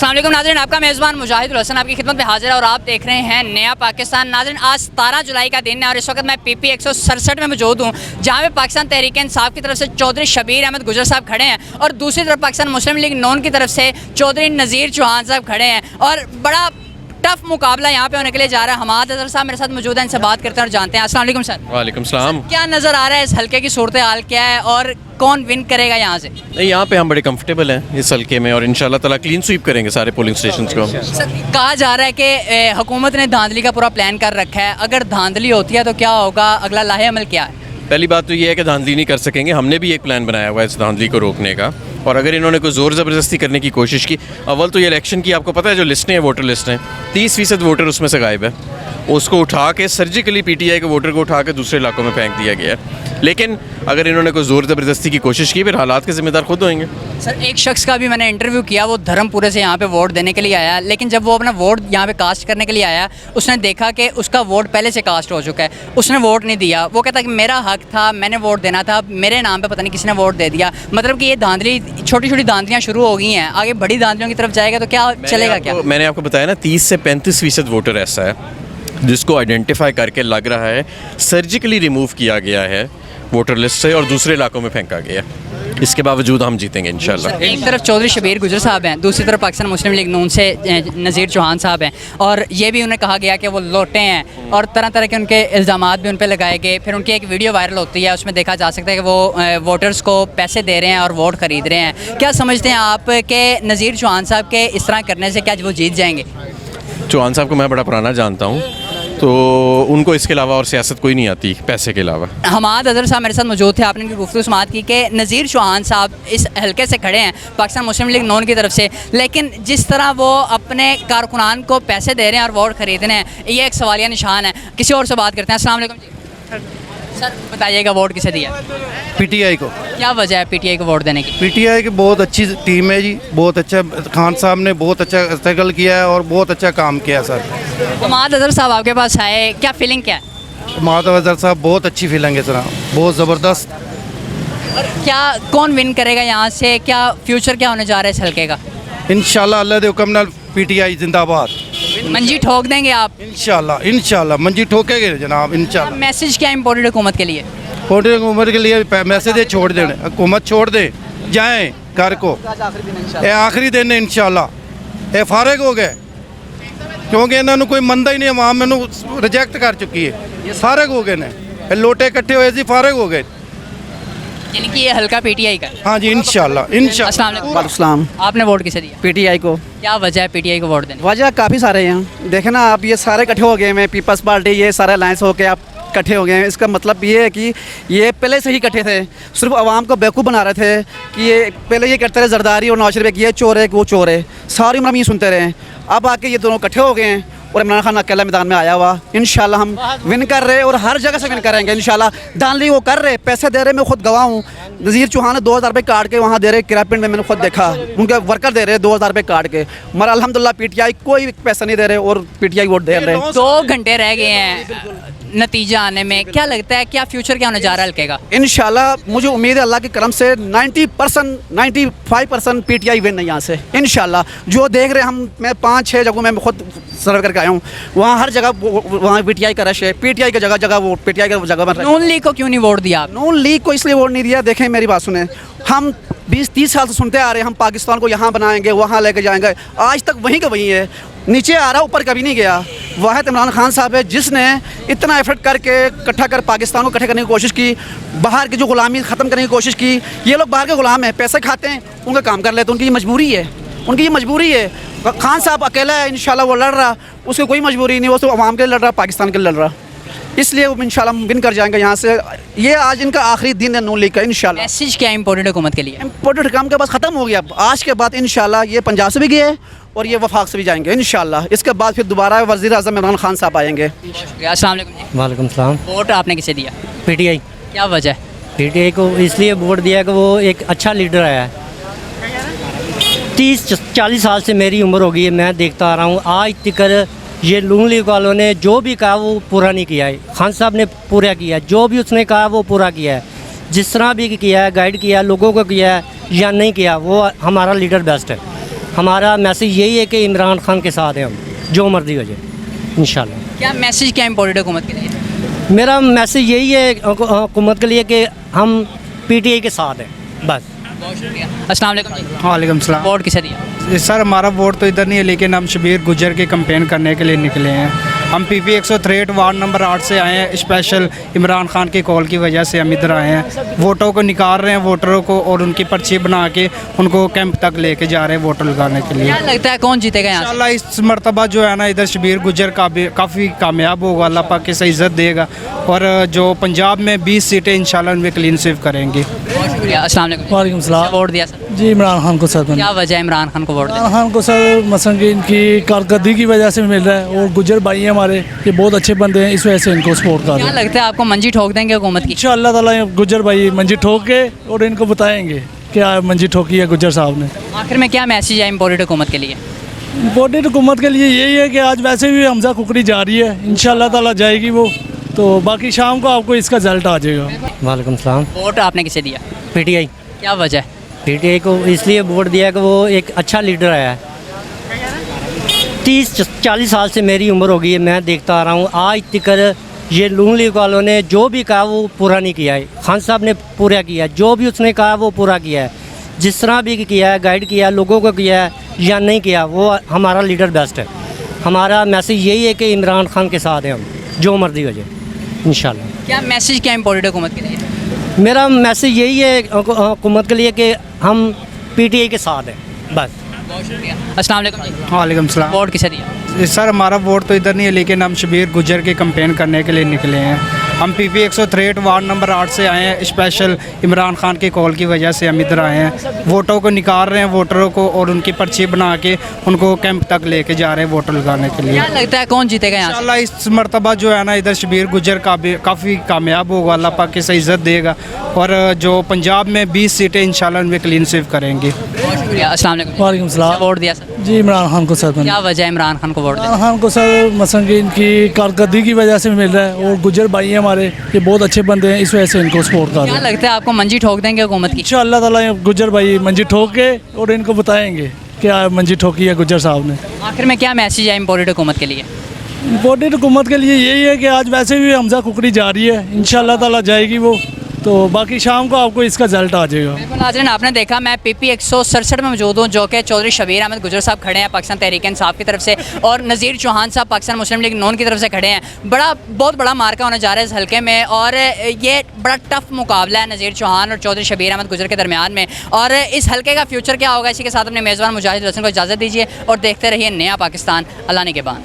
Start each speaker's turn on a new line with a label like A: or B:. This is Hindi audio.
A: अस्सलाम वालेकुम नाज़रीन, आपका मेज़बान मुजाहिदुल हसन आपकी खिदमत में हाजिर है और आप देख रहे हैं नया पाकिस्तान। नाज़रीन, आज 17 जुलाई का दिन है और इस वक्त मैं PP 167 में मौजूद हूँ, जहाँ पे पाकिस्तान तहरीक इंसाफ की तरफ से चौधरी शबीर अहमद गुजर साहब खड़े हैं और दूसरी तरफ पाकिस्तान मुस्लिम लीग नून की तरफ से चौधरी नज़ीर चौहान साहब खड़े हैं और बड़ा टफ मुकाबला यहाँ पे होने के लिए जा रहा है। हमाद अजहर साहब मेरे साथ मौजूद हैं, इनसे बात करते हैं और जानते हैं। अस्सलाम वालेकुम सर।
B: वालेकुम सलाम।
A: क्या नज़र आ रहा है इस हल्के की सूरत हाल क्या है और कौन विन करेगा यहाँ से?
B: नहीं, यहाँ पे हम बड़े कंफर्टेबल हैं इस हल्के में और इंशाल्लाह ताला क्लीन स्वीप करेंगे सारे पोलिंग स्टेशंस को।
A: सर, कहा जा रहा है कि हुकूमत ने धांधली का पूरा प्लान कर रखा है, अगर धांधली होती है तो क्या होगा, अगला लाहे अमल क्या है?
B: पहली बात तो ये है कि धांधली नहीं कर सकेंगे, हमने भी एक प्लान बनाया हुआ है इस धांधली को रोकने का। और अगर इन्होंने कोई ज़ोर ज़बरदस्ती करने की कोशिश की, अव्वल तो ये इलेक्शन की आपको पता है जो लिस्टें हैं, वोटर लिस्टें, 30% वोटर उसमें से गायब है। उसको उठा के सर्जिकली PTI के वोटर को उठा के दूसरे इलाकों में फेंक दिया गया है। लेकिन अगर इन्होंने कोई ज़ोर ज़बरदस्ती की कोशिश की, फिर हालात के ज़िम्मेदार खुद होंगे।
A: सर, एक शख्स का भी मैंने इंटरव्यू किया, वो धर्मपुरे से यहाँ पे वोट देने के लिए आया, लेकिन जब वो अपना वोट यहाँ पे कास्ट करने के लिए आया, उसने देखा कि उसका वोट पहले से कास्ट हो चुका है, उसने वोट नहीं दिया। वो कहता कि मेरा हक था, मैंने वोट देना था, मेरे नाम पे पता नहीं किसने वोट दे दिया। मतलब कि ये धांधली, छोटी छोटी धांधलियाँ शुरू हो गई हैं, आगे बड़ी धांधलियों की तरफ जाएगा तो क्या चलेगा? क्या
B: मैंने आपको बताया ना, 30 से 35% वोटर ऐसा है जिसको आइडेंटिफाई करके लग रहा है सर्जिकली रिमूव किया गया है वोटर लिस्ट से और दूसरे इलाकों में फेंका गया। इसके बावजूद हम जीतेंगे इंशाल्लाह।
A: एक तरफ चौधरी शबीर गुजर साहब हैं, दूसरी तरफ पाकिस्तान मुस्लिम लीग नून से नज़ीर चौहान साहब हैं और ये भी उन्हें कहा गया कि वो लोटे हैं और तरह तरह के उनके इल्ज़ामात भी उन पर लगाए गए। फिर उनकी एक वीडियो वायरल होती है, उसमें देखा जा सकता है कि वो वोटर्स को पैसे दे रहे हैं और वोट ख़रीद रहे हैं। क्या समझते हैं आप कि नज़ीर चौहान साहब के इस तरह करने से क्या वो जीत जाएंगे?
B: चौहान साहब को मैं बड़ा पुराना जानता हूँ, तो उनको इसके अलावा और सियासत कोई नहीं आती पैसे के अलावा।
A: हमाद अजहर साहब मेरे साथ मौजूद थे, आपने उनकी गुफ्तगू समाअत की कि नज़ीर चौहान साहब इस हल्के से खड़े हैं पाकिस्तान मुस्लिम लीग नून की तरफ से, लेकिन जिस तरह वो अपने कारकुनान को पैसे दे रहे हैं और वोट खरीद रहे हैं, ये एक सवालिया निशान है। किसी और से बात करते हैं। अस्सलाम वालेकुम जी। सर, बताइएगा वोट किसे दिया?
C: PTI को। क्या
A: वजह है PTI को वोट देने की?
C: PTI की बहुत अच्छी टीम है जी, बहुत अच्छा, खान साहब ने बहुत अच्छा स्ट्रगल किया है और बहुत अच्छा काम किया सर।
A: हमाद अजहर साहब आपके पास आए, क्या फीलिंग क्या है?
C: हमाद अजहर साहब बहुत अच्छी फीलिंग है सर, बहुत ज़बरदस्त।
A: क्या कौन विन करेगा यहाँ से, क्या फ्यूचर क्या होने जा रहा है इस हल्के का?
C: इंशाल्लाह अल्लाह दे हुक्म नाल PTI जिंदाबाद।
A: मंजी ठोक देंगे आप?
C: इंशाल्लाह मंजी ठोकेंगे जनाब, इंशाल्लाह।
A: मैसेज क्या इम्पोर्टेंट हुकूमत के लिए?
C: हुकूमत के लिए मैसेज छोड़ देने, हुकूमत छोड़ दे जाएँ घर को, ये आखिरी दिन है इंशाल्लाह। ये फारिग हो गए क्योंकि इन्होंने कोई मंदा ही नहीं, अवाम मैनू रिजेक्ट कर चुकी है, फारिग हो गए ने, लोटे इकट्ठे हुए सी, फारिग हो गए।
A: यानी कि ये हल्का PTI का?
C: हाँ जी, इंशाल्लाह।
A: अस्सलाम वालेकुम। आपने वोट किसे दिया?
D: PTI को।
A: क्या वजह है PTI को वोट देने?
D: वजह काफ़ी सारे हैं, देखे ना आप, ये सारे इकट्ठे हो गए हैं, पीपल्स पार्टी, ये सारे अलायंस हो के आप इकट्ठे हो गए हैं। इसका मतलब ये है कि ये पहले से ही इकट्ठे थे, सिर्फ आवाम को बेवकूफ़ बना रहे थे कि ये पहले ये करते रहे जरदारी और नवाज शरीफ कि ये चोर है कि वो चोर है, सारी उम्र हम ये सुनते रहे। अब आके ये दोनों इकट्ठे हो गए हैं और इमरान खान अकेला मैदान में आया हुआ। इंशाल्लाह हम विन कर रहे और हर जगह से विन करेंगे इंशाल्लाह। धांधली वो कर रहे, पैसे दे रहे, मैं खुद गवाह हूँ। नज़ीर चौहान ने 2000 रुपये काट के वहाँ दे रहे किरापिंड में, मैंने खुद देखा, उनके वर्कर दे रहे 2000 रुपये काट के, मगर अल्हम्दुलिल्लाह PTI कोई पैसा नहीं दे रहे और PTI वोट दे रहे।
A: 2 घंटे रह गए हैं नतीजा आने में, क्या लगता है क्या फ्यूचर क्या होने जा रहा है हल्के का?
D: इंशाल्लाह मुझे उम्मीद है अल्लाह के करम से 95% PTI विन है यहाँ से इंशाल्लाह। जो देख रहे हम, मैं 5-6 जगहों में खुद सर्वे करके आया हूँ, वहाँ हर जगह वहाँ PTI का रश है, PTI की जगह जगह वोट, PTI की जगह पर।
A: नून लीग को क्यों नहीं वोट दिया?
D: नून लीग को इसलिए वोट नहीं दिया, देखें मेरी बात सुने, हम 20-30 साल से सुनते आ रहे हैं हम पाकिस्तान को यहाँ बनाएंगे, वहाँ लेके जाएंगे, आज तक वहीं का वहीं है, नीचे आ रहा, ऊपर कभी नहीं गया। वाहिद इमरान खान साहब है जिसने इतना एफर्ट करके इकट्ठा कर पाकिस्तान को इकट्ठे करने की कोशिश की, बाहर की जो गुलामी ख़त्म करने की कोशिश की। ये लोग बाहर के गुलाम हैं, पैसे खाते हैं, उनका काम कर लेते हैं, उनकी ये मजबूरी है, उनकी ये मजबूरी है। खान साहब अकेला है, इंशाल्लाह वो लड़ रहा, उसकी कोई मजबूरी नहीं, वो तो अवाम के लिए लड़ रहा, पाकिस्तान के लिए लड़ रहा, इसलिए वो इंशाल्लाह हम विन कर जाएंगे यहाँ से। ये आज इनका आखिरी दिन है नून लीग का इंशाल्लाह।
A: मैसेज क्या इम्पोर्टेंट हुकूमत के लिए?
D: इम्पोर्टेंट काम का बस ख़त्म हो गया, आज के बाद इंशाल्लाह ये पंजाब से भी गए और ये वफाक से भी जाएंगे इंशाल्लाह। इसके बाद फिर दोबारा वज़ीर आज़म इमरान खान साहब आएंगे।
A: अस्सलाम वालेकुम।
E: वालेकुम सलाम।
A: वोट आपने किसे दिया?
E: PTI।
A: क्या वजह है?
E: PTI को इसलिए वोट दिया कि वो एक अच्छा लीडर आया है। 30-40 साल से मेरी उम्र हो गई है, मैं देखता आ रहा हूँ, आज तक ये नून लीग वालों ने जो भी कहा वो पूरा नहीं किया है। खान साहब ने पूरा किया, जो भी उसने कहा वो पूरा किया है, जिस तरह भी किया है, गाइड किया, लोगों को किया है या नहीं किया, वो हमारा लीडर बेस्ट है। हमारा मैसेज यही है कि इमरान खान के साथ हैं हम, जो मर्जी हो जाए इंशाल्लाह।
A: क्या मैसेज क्या इम्पोर्टेंट है हुकूमत के लिए?
E: मेरा मैसेज यही है हुकूमत के लिए कि हम पीटीआई के साथ हैं बस।
A: बहुत शुक्रिया। अस्सलाम वालेकुम जी।
F: वालेकुम सलाम।
A: वोट किसे दिया?
F: सर हमारा वोट तो इधर नहीं है, लेकिन हम शबीर गुजर की कंपेन करने के लिए निकले हैं। हम पीपी 163 वार्ड नंबर 8 से आए हैं। स्पेशल इमरान खान की कॉल की वजह से हम इधर आए हैं। वोटों को निकाल रहे हैं, वोटरों को, और उनकी पर्ची बना के उनको कैंप तक लेके जा रहे हैं वोट लगाने के लिए।
A: क्या लगता है कौन जीतेगा यहाँ से?
F: इंशाल्लाह इस मरतबा जो है ना, इधर शबीर गुजर का भी काफ़ी कामयाब होगा, अल्लाह पाक की सही इज़्ज़त देगा। और जो पंजाब में 20 सीटें इंशाल्लाह उनमें क्लीन स्वीप करेंगे।
A: बहुत शुक्रिया। अस्सलाम वालेकुम।
G: वालेकुम सलाम।
A: वोट दिया सर?
G: जी इमरान खान को सर मैंने।
A: क्या वजह है इमरान खान को वोट देने?
G: इमरान खान को सर मसलन कि इनकी कारकर्दगी की वजह से मिल रहा है, और गुजर भाई हैं हमारे, ये बहुत अच्छे बंदे हैं, इस वजह से इनको सपोर्ट कर रहे
A: क्या
G: हैं।
A: लगता है आपको मंजी ठोक देंगे हुकूमत की?
G: इंशाअल्लाह ताला ये गुजर भाई मंजी ठोक के और इनको बताएंगे क्या मंजी ठोकी है गुजर साहब ने।
A: आखिर में क्या मैसेज है इम्पोर्टेंट हुकूमत के लिए?
G: इम्पोर्टेंट हुकूमत के लिए यही है कि आज वैसे भी हमजा कुकड़ी जा रही है, इंशाअल्लाह ताला जाएगी वो, तो बाकी शाम को आपको इसका रिजल्ट आ जाएगा।
E: वालेकुम सलाम।
A: वोट आपने किसे दिया?
E: पीटीआई।
A: क्या वजह है?
E: पीटीआई को इसलिए वोट दिया कि वो एक अच्छा लीडर आया है। 30-40 साल से मेरी उम्र हो गई है, मैं देखता आ रहा हूँ, आज तक ये नून लीग वालों ने जो भी कहा वो पूरा नहीं किया है। खान साहब ने पूरा किया है, जो भी उसने कहा वो पूरा किया है। जिस तरह भी किया है, गाइड किया है, लोगों को किया है या नहीं किया, वो हमारा लीडर बेस्ट है। हमारा मैसेज यही है कि इमरान खान के साथ हैं हम, जो मर्जी हो जाए इंशाल्लाह।
A: क्या मैसेज क्या इम्पोर्टेंट है हुकूमत के लिए?
E: मेरा मैसेज यही है हुकूमत के लिए कि हम पीटीआई के साथ हैं बस।
A: बहुत शुक्रिया। अस्सलाम वालेकुम जी।
F: वालेकुम सलाम।
A: वोट किसे दिया?
F: सर हमारा वोट तो इधर नहीं है, लेकिन हम शबीर गुजर की कंपेन करने के लिए निकले हैं। हम पीपी 163 वार्ड नंबर 8 से आए हैं। स्पेशल इमरान खान की कॉल की वजह से हम इधर आए हैं। वोटों को निकाल रहे हैं, वोटरों को, और उनकी पर्ची बना के उनको कैंप तक लेके जा रहे हैं वोट लगाने के लिए।
A: क्या लगता है कौन जीतेगा यहाँ से?
F: इंशाल्लाह इस मरतबा जो है ना, इधर शबीर गुजर का भी काफ़ी कामयाब होगा, अल्लाह पाक की सही इज़्ज़त देगा। और जो पंजाब में 20 सीटें इंशाल्लाह उनमें क्लीन स्वीप करेंगे।
A: बहुत शुक्रिया। अस्सलाम वालेकुम।
G: वालेकुम सलाम।
A: वोट दिया सर?
G: जी इमरान खान को सर मैंने।
A: क्या वजह है इमरान खान को वोट देने?
G: इमरान खान को सर मसलन कि इनकी कारकर्दगी की वजह से मिल रहा है, और गुजर भाई हैं हमारे, ये बहुत अच्छे बंदे हैं, इस वजह से इनको सपोर्ट कर रहे
A: क्या
G: हैं।
A: लगता है आपको मंजी ठोक देंगे हुकूमत की?
G: इंशाअल्लाह ताला ये गुजर भाई मंजी ठोक के और इनको बताएंगे क्या मंजी ठोकी है गुजर साहब ने।
A: आखिर में क्या मैसेज है इम्पोर्टेंट हुकूमत के लिए?
G: इम्पोर्टेंट हुकूमत के लिए यही है कि आज वैसे भी हमजा कुकड़ी जा रही है, इंशाअल्लाह ताला जाएगी वो, तो बाकी शाम को आपको इसका रिजल्ट आ जाएगा।
A: बिल्कुल नाज़रीन, आपने देखा मैं पीपी 167 में मौजूद हूँ, जो कि चौधरी शबीर अहमद गुजर साहब खड़े हैं पाकिस्तान तहरीक इंसाफ की तरफ से, और नज़ीर चौहान साहब पाकिस्तान मुस्लिम लीग नून की तरफ से खड़े हैं। बहुत बड़ा मार्का होने जा रहा है इस हल्के में, और ये बड़ा टफ मुकाबला है नज़ीर चौहान और चौधरी शबीर अहमद गुजर के दरमियान में। और इस हल्के का फ्यूचर क्या होगा, इसी के साथ अपने मेज़बान मुजाहिद हसन को इजाज़त दीजिए और देखते रहिए नया पाकिस्तान। अल्लाह ने के बाद।